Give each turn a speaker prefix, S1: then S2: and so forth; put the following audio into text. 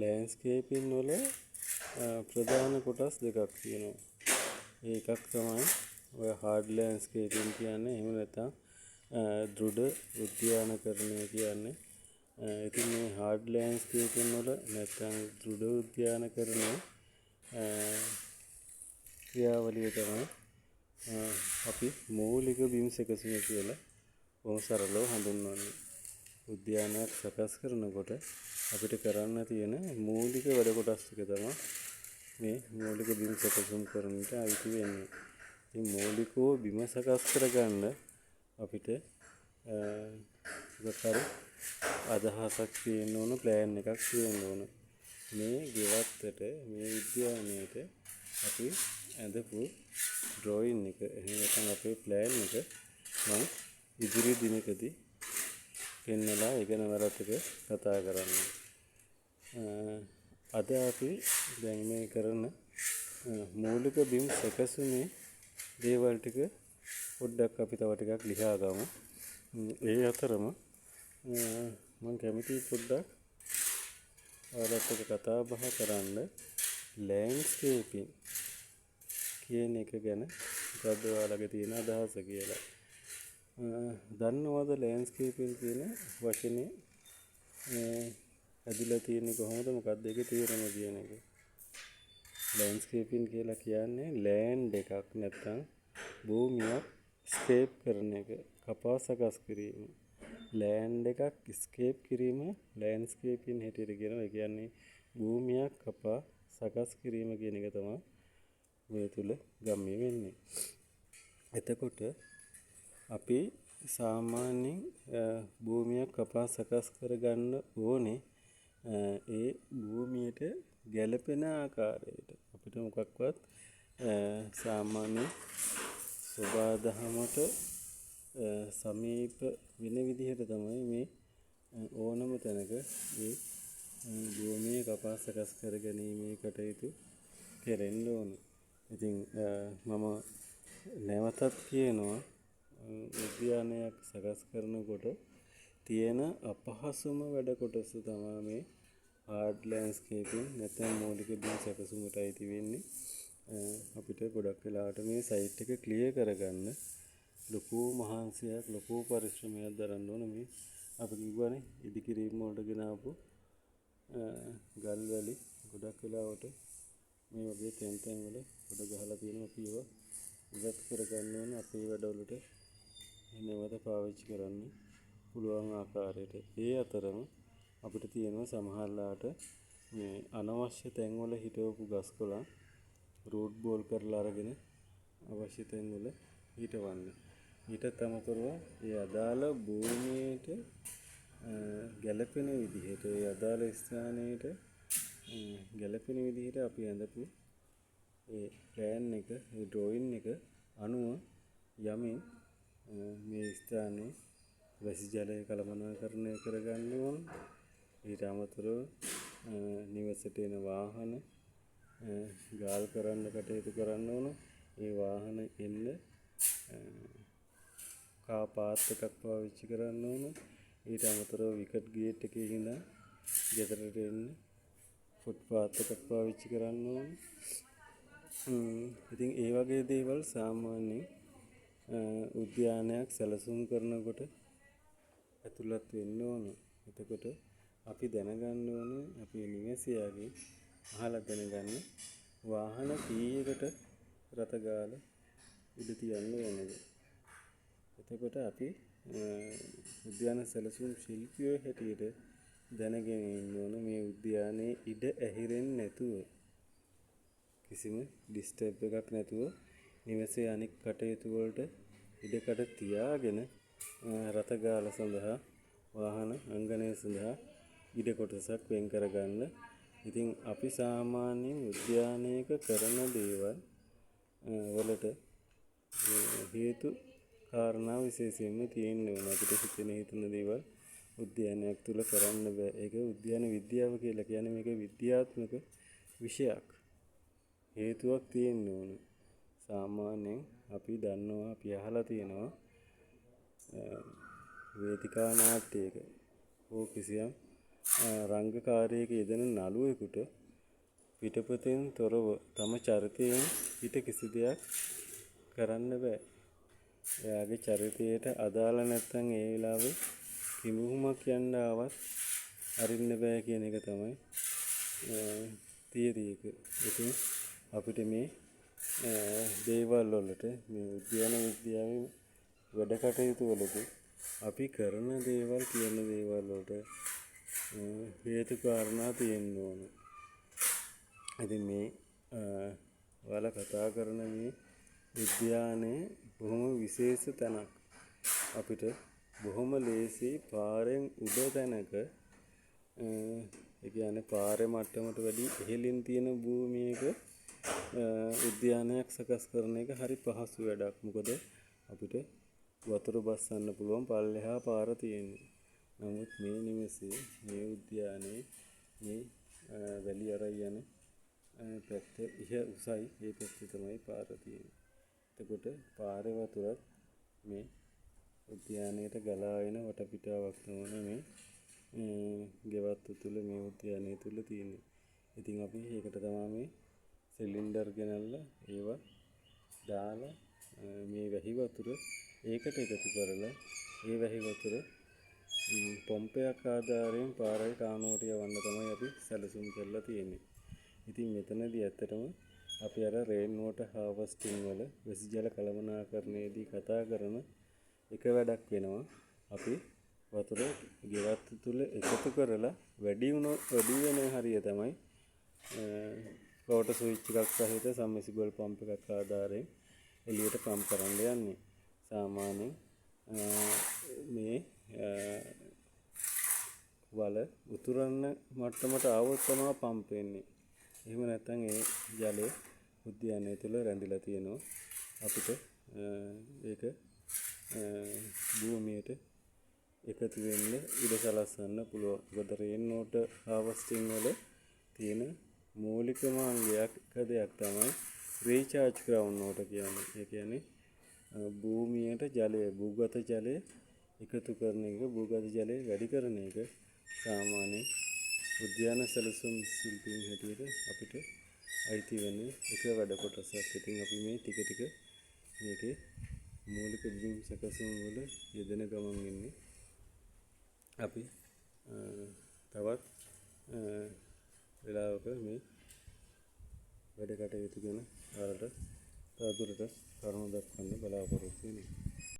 S1: ලෑන්ස්කේපින් වල ප්‍රධාන කොටස් දෙකක් තියෙනවා. ඒකක් තමයි ඔය හાર્ඩ් ලෑන්ස්කේපින් කියන්නේ. එහෙම නැත්නම් දෘඩ උද්‍යානකරණය කියන්නේ. ඉතින් මේ හાર્ඩ් ලෑන්ස්කේපින් වල නැත්නම් දෘඩ උද්‍යානකරණය ක්‍රියාවලිය තමයි අපි මූලික බිම් සැකසීම කියලා බොහොම සරලව හඳුන්වන්නේ. උද්‍යානයක් සකස් කරනකොට අපිට කරන්න තියෙන මූලික වැඩ කොටස් ටික තමයි මේ මූලික බිම් සැකසුම් කරන්නට අයිති වෙන්නේ. ඉතින් මූලිකව බිම සකස් කරගන්න අපිට මොකක් අදහසක් තියෙන්න ඕන, ප්ලෑන් එකක් තියෙන්න ඕන. මේ ගෙවත්තට මේ උද්‍යානයට අපි ඇඳපු ඩ්‍රොයින් එක, එහෙම නැත්නම් අපේ ප්ලෑන් එක මම ඉදිරි දිනකදී පෙන්නලා ඉගෙන වරතක කතා කරන්න. අද අපි දැන් මේ කරන මූලික බිම් සැකසුමේ දේවල් ටික පොඩ්ඩක් අපි තව ටිකක් ලියා ගමු. ඒ අතරම මම කැමති පොඩ්ඩක් ඔයාලත් එක්ක කතා බහ කරන්න ලෑන්ඩ්ස්කේපින් කියන එක ගැන. මොකද්ද ඔයාලගේ තියෙන අදහස කියලා. දන්නවද ලෑන්ඩ්ස්කේපින් කියන වචනේ ඇදලා තියෙන්නේ කොහොමද? මොකක්ද ඒකේ තේරුම කියන එක? ලෑන්ඩ්ස්කේපින් කියලා කියන්නේ ලෑන්ඩ් එකක් නැත්නම් භූමියක් ස්කේප් කරන එක, කපා සකස් කිරීම. ලෑන්ඩ් එකක් ස්කේප් කිරීම ලෑන්ඩ්ස්කේපින් හැටියට කියනවා. ඒ කියන්නේ භූමියක් කපා සකස් කිරීම කියන එක තමයි මේ තුල ගම්ම්‍ය වෙන්නේ. එතකොට අපි සාමාන්‍යයෙන් භූමියක් කපා සකස් කරගන්න ඕනේ ඒ භූමියට ගැළපෙන ආකාරයට. අපිට මොකක්වත් සාමාන්‍ය සබාදහමට සමීප වෙන විදිහට තමයි මේ ඕනම තැනක මේ භූමිය කපා සකස් කර ගැනීමේ කටයුතු කෙරෙන්න ඕන. ඉතින් මම නැවතත් කියනවා උද්‍යානයක් සකස් කරනකොට තියෙන අපහසුම වැඩ කොටස තමයි මේ හાર્ඩ් ලෑන්ඩ්ස්කේපින් නැත්නම් මූලික බිම් සැකසුමට අයිති වෙන්නේ. අපිට ගොඩක් වෙලාවට මේ සයිට් එක ක්ලියර් කරගන්න ලොකු මහන්සියක්, ලොකු පරිශ්‍රමයක් දරන්න ඕන. මේ අපි කිව්වනේ ඉදිකිරීම වලට ගෙනාවු ගල් වැලි ගොඩක් වෙලාවට මේ වගේ තැන් වල ගොඩ ගහලා තියෙනවා. අපි ඒවා ඉවත් කරගන්න ඕන අපේ වැඩවලට නැවත පාවිච්චි කරන්න පුළුවන් ආකාරයට. ඒ අතරම අපිට තියෙනවා සමහරලාට මේ අනවශ්‍ය තැන්වල හිටවපු ගස් කොළන් රූට් බෝල් කරලා අරගෙන අවශ්‍ය තැන්වල හිටවන්න. ඊටත් අමතරව ඒ අදාළ භූමියට ගැළපෙන විදිහට, ඒ අදාළ ස්ථානයට ගැළපෙන විදිහට අපි ඇඳපු ඒ ප්ලෑන් එක, ඒ ඩ්‍රොයින් එක අනුව යමින් මේ ස්ථානයේ වැසි ජලය කළමනාකරණය කරගන්න ඕන. ඊට අමතරව නිවසට එන වාහන ගාල් කරන්න කටයුතු කරන්න ඕන. ඒ වාහන එන්න කා පාත් එකක් පාවිච්චි කරන්න ඕන. ඊට අමතරව විකට් ගේට් එකේ ඉඳන් ගෙදරට එන්න ෆුට් පාත් එකක් පාවිච්චි කරන්න ඕන. ඉතින් ඒ වගේ දේවල් සාමාන්‍යයෙන් උද්‍යානයක් සැලසුම් කරනකොට ඇතුළත් වෙන්න ඕන. එතකොට අපි දැනගන්න ඕන, අපේ නිවැසියාගේ අහලා දැනගන්න වාහන කීයකට රත ගාලා ඉඳ තියන්න ඕනද. එතකොට අපි උද්‍යාන සැලසුම් ශිල්පියෝ හැටියට දැනගෙන ඉන්න ඕන මේ උද්‍යානයේ ඉඩ ඇහිරෙන්නේ නැතුව, කිසිම ඩිස්ටර්බ් එකක් නැතුව නිවසේ අනික් කටයුතු වලට ඉඩකඩ තියාගෙන රත ගාලා සඳහා වාහන අංගනය සඳහා ඉඩ කොටසක් වෙන් කරගන්න. ඉතින් අපි සාමාන්‍යයෙන් උද්‍යානයක කරන දේවල් වලට හේතු කාරණා විශේෂයෙන්ම තියෙන්න ඕන. අපිට හිතන දේවල් උද්‍යානයක් තුල කරන්න බෑ. ඒක උද්‍යාන විද්‍යාව කියලා කියන්නේ මේක විද්‍යාත්මක විෂයක්. හේතුවක් තියෙන්න ඕන. සාමාන්‍යයෙන් අපි දන්නවා, අපි අහලා තියෙනවා වේදිකා නාට්‍යයක හෝ කිසියම් රංගකාරයක යෙදෙන නළුවෙකුට පිටපතෙන් තොරව තම චරිතයෙන් පිට කිසි දෙයක් කරන්න බෑ. එයාගේ චරිතයට අදාළ නැත්නම් ඒ වෙලාවේ කිඹුහුමක් යන්න ආවත් අරින්න බෑ කියන එක තමයි තියරි එක. ඉතින් අපිට මේ දේවල් වලට මේ උද්‍යාන විද්‍යාවේ වැඩ කටයුතු වලදී අපි කරන දේවල් කියන දේවල් වලට හේතු කාරණා තියෙන්න ඕන. ඉතින් මේ ඔයාලා කතා කරන මේ උද්‍යානයේ බොහොම විශේෂ තැනක්. අපිට බොහොම ලේසි පාරෙන් උඩ තැනක ඒ කියන්නේ පාරේ මට්ටමට වැඩි ඉහළින් තියෙන භූමියක උද්‍යානයක් සකස් කරන එක හරි පහසු වැඩක්. මොකද අපිට වතුර බස්සන්න පුළුවන් පල්ලෙහා පාර තියෙන්නේ. නමුත් මේ නිවසේ මේ උද්‍යානයේ මේ වැලි අරයි යන පැත්ත උසයි. ඒ පැත්තේ තමයි පාර තියෙන්නේ. එතකොට පාරේ වතුරත් මේ උද්‍යානයට ගලා එන වටපිටාවක් තමයි මේ ගෙවත්තු තුල මේ උද්‍යානය තුල තියෙන්නේ. ඉතින් අපි ඒකට තමයි මේ සිලින්ඩර් ගෙනල්ලා ඒවා දාලා මේ වැහි වතුර ඒකට එකතු කරලා ඒ වැහි වතුර පොම්පයක් ආධාරයෙන් පාරේ කානුවට යවන්න තමයි අපි සැලසුම් කරලා තියෙන්නේ. ඉතින් මෙතනදී ඇත්තටම අපි අර රේන් වෝටර් හාර්වෙස්ටිං වල වැසි ජල කළමනාකරණයේදී කතා කරන එක වැඩක් වෙනවා. අපි වතුර ගෙවත්තු තුල එකතු කරලා වැඩි වෙන හරිය තමයි වෝටර් ස්විච් එකක් සහිත සම්මිසිබල් පම්ප් එකක් ආධාරයෙන් එළියට පම්ප් කරන්න යන්නේ. සාමාන්‍යයෙන් මේ වල උතුරන්න මට්ටමට ආවොත් තමයි පම්ප් වෙන්නේ. එහෙම නැත්නම් ඒ ජලය උද්‍යානය තුල රැඳිලා තියෙනවා. අපිට ඒක භූමියට එකතු වෙන්න ඉඩ සලස්වන්න පුළුවන්. මොකද රේන් වෝටර් හාර්වෙස්ටිං වල තියෙන මූලිකම අංගයක් දෙයක් තමයි රීචාර්ජ් ග්‍රවුන්ඩ් වෝටර් කියන්නේ. ඒ කියන්නේ භූමියට ජලය, භූගත ජලය එකතු කරන එක, භූගත ජලය වැඩි කරන එක සාමාන්‍ය උද්‍යාන සැලසුම් ශිල්පීන් හැටියට අපිට අයිති වෙන එක වැඩ කොටසක්. ඉතින් අපි මේ ටික ටික මේකේ මූලික බිම් සැකසුම් වල යෙදෙන ගමන් ඉන්නේ. අපි තවත් වෙලාවක මේ වැඩ කටයුතු ගැන ඔයාලට තවදුරටත් කරුණු දක්වන්න බලාපොරොත්තු වෙනවා.